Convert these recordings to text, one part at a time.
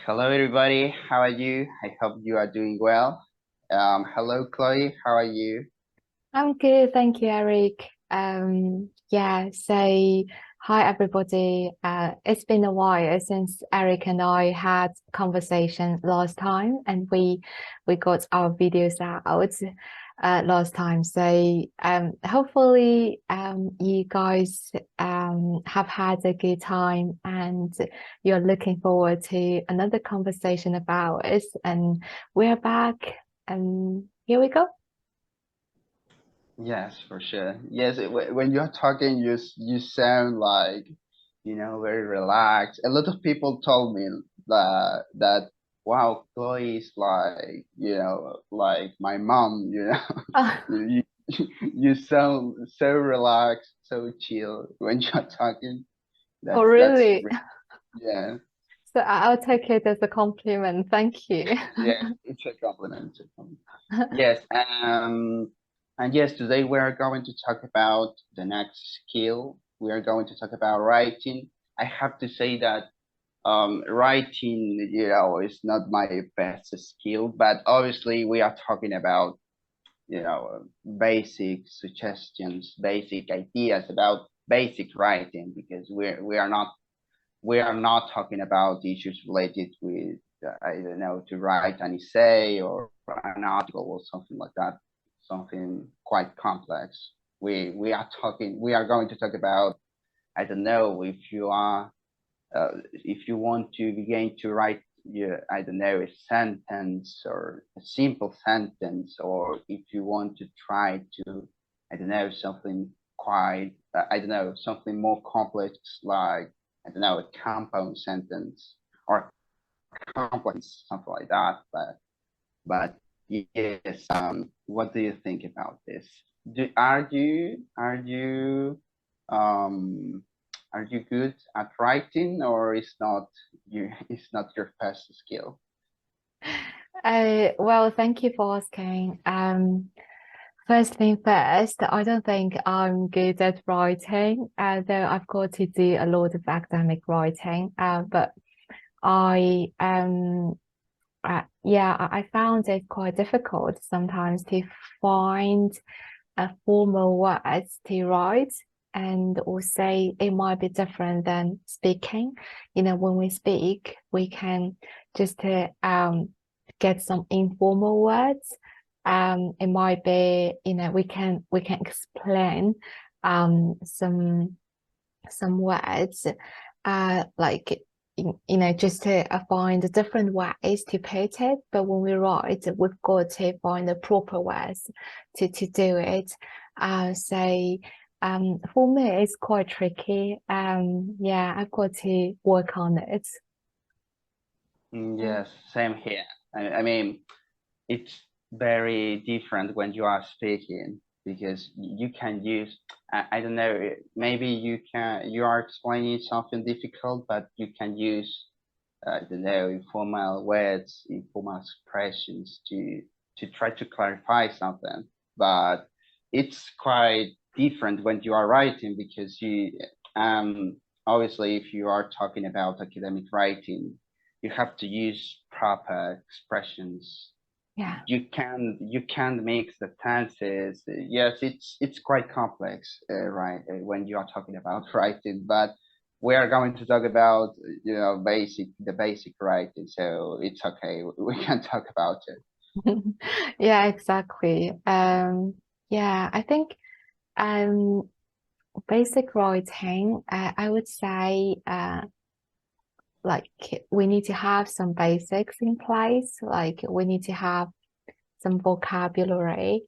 Hello, everybody. How are you? I hope you are doing well. Hello, Chloe. How are you? I'm good, thank you, Eric. Yeah, so hi everybody. It's been a while since Eric and I had conversation last time, and we got our videos out last time. So hopefully you guys have had a good time, and you're looking forward to another conversation about us. And we're back, and here we go. Yes, for sure. Yes, when you're talking, you sound like, very relaxed. A lot of people told me that wow, Chloe is like, like my mom. You you sound so relaxed, so chill when you're talking. Oh, That's really? yeah. So I'll take it as a compliment. Thank you. Yes, it's a compliment. It's a compliment. Yes, and yes, today we are going to talk about the next skill. We are going to talk about writing. I have to say that writing, is not my best skill, but obviously we are talking about, basic suggestions, basic ideas about basic writing because we are not talking about issues related with I don't know, to write an essay or an article or something like that, something quite complex. We are going to talk about, I don't know, if you want to begin to write, I don't know, a sentence or a simple sentence, or if you want to try to, I don't know, something quite, I don't know, something more complex, like, I don't know, a compound sentence or complex, something like that. But yes, what do you think about this? Um are you good at writing, or is not you it's not your first skill? Well, thank you for asking. First thing first, I don't think I'm good at writing, though I've got to do a lot of academic writing. But I yeah, I found it quite difficult sometimes to find a formal words to write. And also it might be different than speaking. When we speak, we can just get some informal words. It might be, we can explain some words, like just to find different ways to put it. But when we write, we've got to find the proper ways to do it. So for me, it's quite tricky. Yeah, I've got to work on it. Yes, same here. I mean, it's very different when you are speaking because you can use, I don't know, maybe you are explaining something difficult, but you can use, I don't know, informal words, informal expressions to try to clarify something. But it's quite different when you are writing because obviously, if you are talking about academic writing, you have to use proper expressions. Yeah. You can't mix the tenses. Yes, it's quite complex, right? When you are talking about writing, but we are going to talk about, the basic writing, so it's okay. We can talk about it. Yeah, exactly. Yeah, I think um basic writing, I would say, like we need to have some basics in place. Like we need to have some vocabulary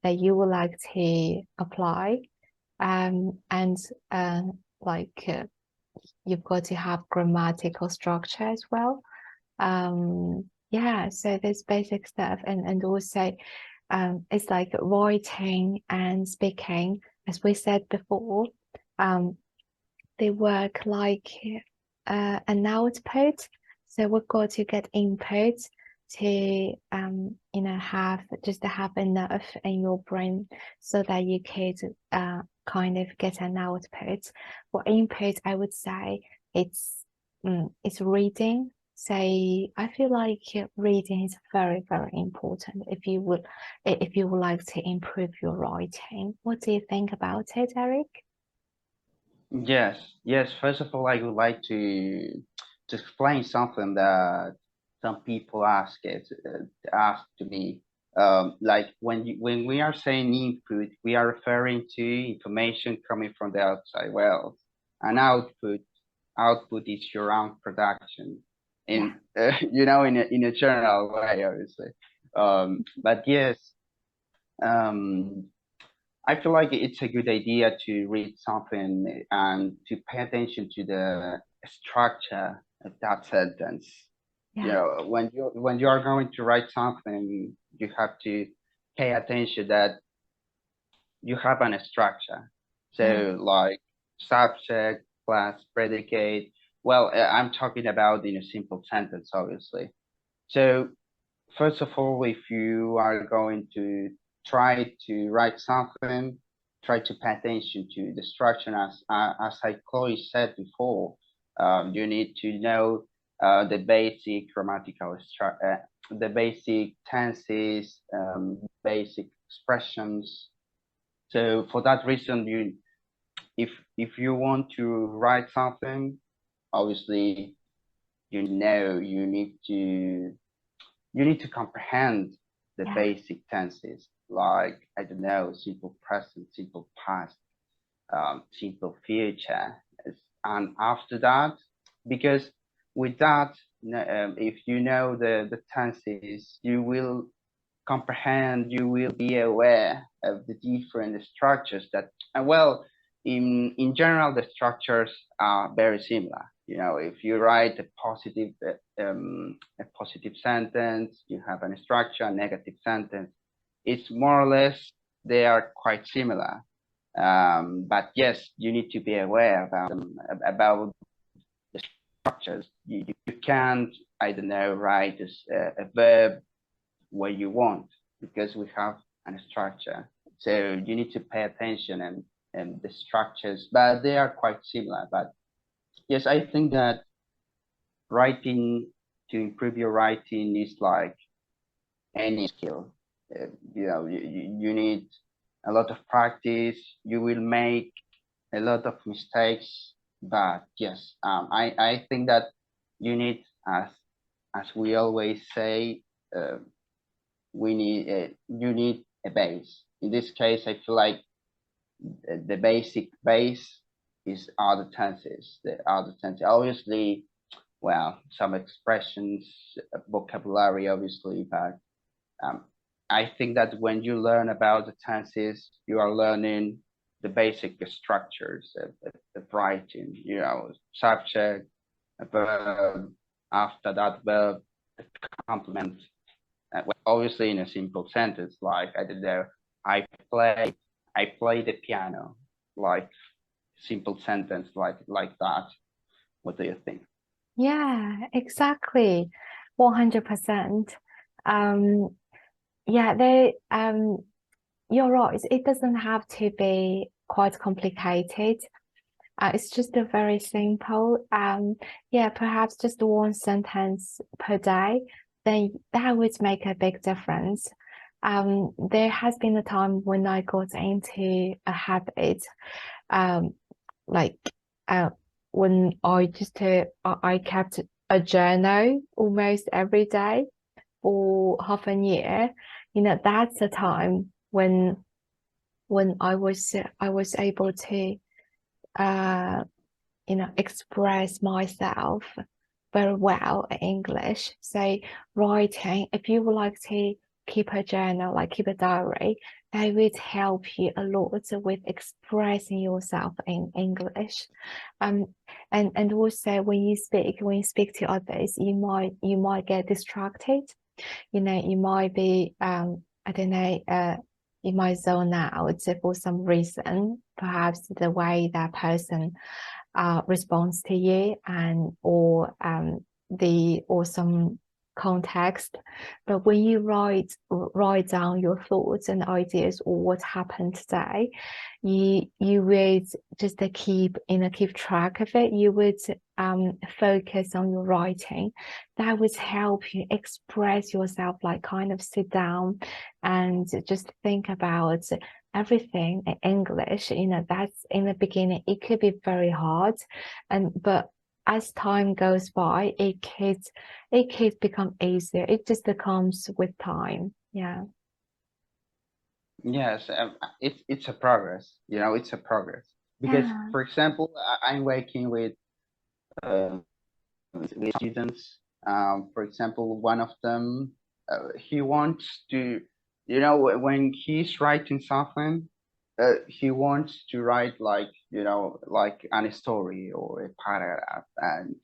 that you would like to apply. And uh, like you've got to have grammatical structure as well. Yeah, so there's basic stuff, and also it's like writing and speaking, as we said before. Um, they work like an output. So we've got to get input to have enough in your brain so that you could kind of get an output. For input, I would say it's reading. So I feel like reading is very, very important if you would like to improve your writing. What do you think about it, Eric? Yes, yes. First of all, I would like to explain something that some people ask to me. Like when we are saying input, we are referring to information coming from the outside world. An output is your own production Yeah, in in a general way, obviously. But yes, um, I feel like it's a good idea to read something and to pay attention to the structure of that sentence. You yeah, know, when you are going to write something, you have to pay attention that you have an structure. yeah, So like subject, class, predicate. Well, I'm talking about in a simple sentence, obviously. So first of all, if you are going to try to write something, try to pay attention to the structure as I Chloe said before. You need to know the basic grammatical structure, the basic tenses, basic expressions. So for that reason, if you want to write something, obviously you need to comprehend the yeah, basic tenses, like I don't know, simple present, simple past, simple future, and after that, because with that, if you know the tenses, you will comprehend, you will be aware of the different structures that, well, in general, the structures are very similar. You know, if you write a positive sentence, you have a structure, a negative sentence. It's more or less they are quite similar. But yes, you need to be aware about them, about the structures. You can't, I don't know, write a verb where you want because we have a structure. So you need to pay attention and the structures, but they are quite similar. But yes, I think that writing to improve your writing is like any skill. You know, you need a lot of practice. You will make a lot of mistakes, but yes, I think that you need, as we always say, uh, you need a base. In this case, I feel like the basic base is other tenses. The other tenses, obviously, well, some expressions, vocabulary, obviously, but um, I think that when you learn about the tenses, you are learning the basic structures of writing. You know, subject, verb, after that verb, the complement. Well, obviously, in a simple sentence, like I don't know, I play, I play the piano, like simple sentence, like that. What do you think? yeah, exactly. 100%. Um, yeah, you're right. It doesn't have to be quite complicated. It's just a very simple, yeah, perhaps just one sentence per day, then that would make a big difference. There has been a time when I got into a habit, um, like uh, when I kept a journal almost every day for half a year. You know, that's the time when I was able to uh express myself very well in English. So writing, if you would like to keep a journal, like keep a diary, that would help you a lot with expressing yourself in English. Um, and also when you speak to others, you might get distracted. You know, you might be I don't know, you might zone out for some reason, perhaps the way that person response to you and or some context. But when you write down your thoughts and ideas or what happened today, you would just keep track of it. You would focus on your writing. That would help you express yourself, like kind of sit down and just think about everything in English. That's in the beginning, it could be very hard, but as time goes by, it could become easier. It just comes with time. Yeah. Yes, it's a progress. It's a progress because, Yeah. for example, I'm working with students. For example, one of them, he wants to, when he's writing something, he wants to write like an story or a paragraph, and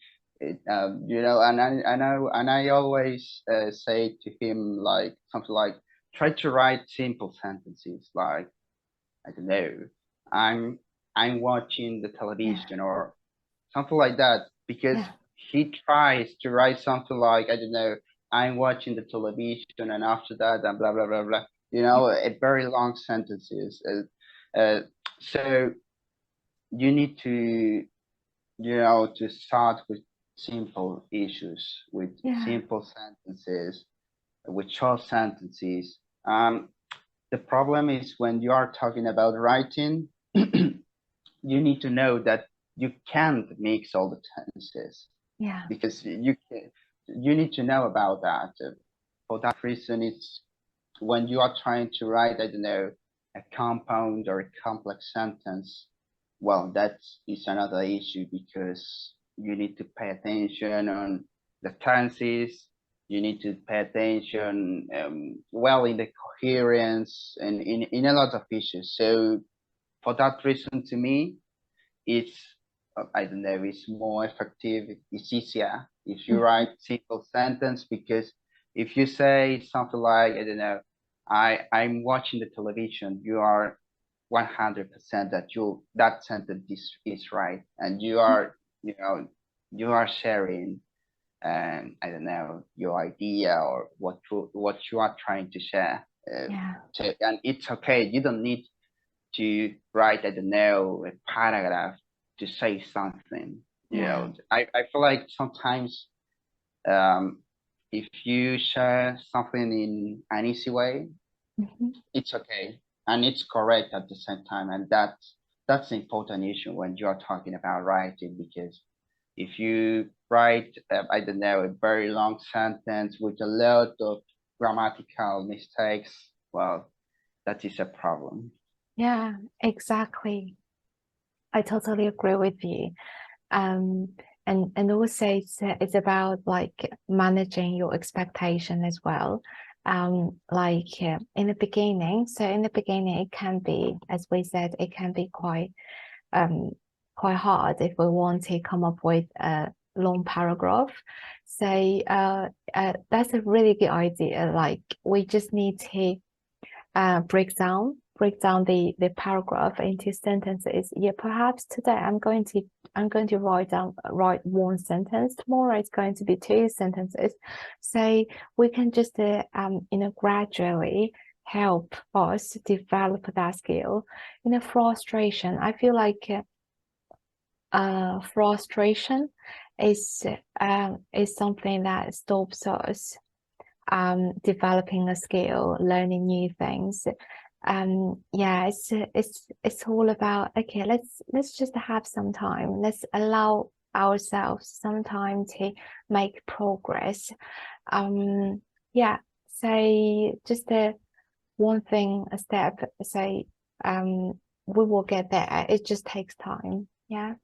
and I always say to him like something like, try to write simple sentences like, I don't know, I'm I'm watching the television or something like that, because Yeah. he tries to write something like, I don't know, I'm watching the television and after that and blah blah blah blah, a very long sentences. So you need to start with simple issues, with Yeah. simple sentences, with short sentences. The problem is when you are talking about writing, you need to know that you can't mix all the tenses, Yeah. because you need to know about that. For that reason, it's when you are trying to write, I don't know, a compound or a complex sentence, well, that is another issue, because you need to pay attention on the tenses. You need to pay attention, well, in the coherence and in a lot of issues. So for that reason, to me, it's, I don't know, it's more effective, it's easier if you write simple sentence, because if you say something like, I don't know, I'm watching the television, you are 100% that sentence is right, and you are, you are sharing, I don't know, your idea or what you are trying to share. Yeah. And it's okay, you don't need to write, I don't know, a paragraph to say something. Yeah. I feel like sometimes, um, if you share something in an easy way, it's okay and it's correct at the same time, and that's the important issue when you are talking about writing, because if you write, I don't know, a very long sentence with a lot of grammatical mistakes, well, that is a problem. Yeah, exactly. I totally agree with you. Um, and also it's about like managing your expectation as well. In the beginning, it can be, as we said, it can be um quite hard if we want to come up with a long paragraph. So that's a really good idea. Like we just need to break down the paragraph into sentences. Yeah, perhaps today I'm going to write one sentence. Tomorrow it's going to be two sentences. So we can just gradually help us develop that skill. Frustration. I feel like frustration is something that stops us developing a skill, learning new things. Yeah, it's all about, okay, let's just have some time. Let's allow ourselves some time to make progress. Yeah, say just one thing a step, say we will get there. It just takes time. Yeah.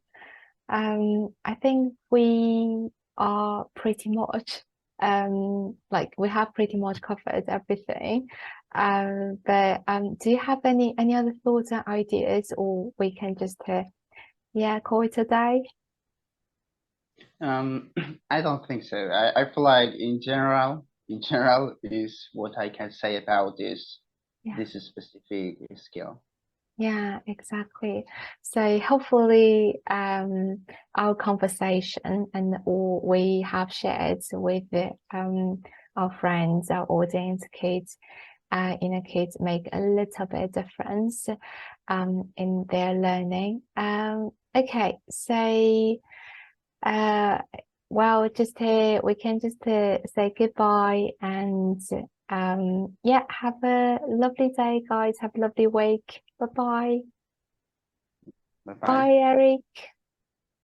I think we are pretty much like we have pretty much covered everything. But do you have any other thoughts and ideas, or we can just call it a day? I don't think so. I feel like in general is what I can say about Yeah. this specific skill. Yeah, exactly. So hopefully, our conversation and all we have shared with our friends, our audience, kids, kids make a little bit difference in their learning. Okay, so well, just we can just say goodbye and yeah, have a lovely day, guys. Have a lovely week. Bye bye. Bye bye. Bye, Eric.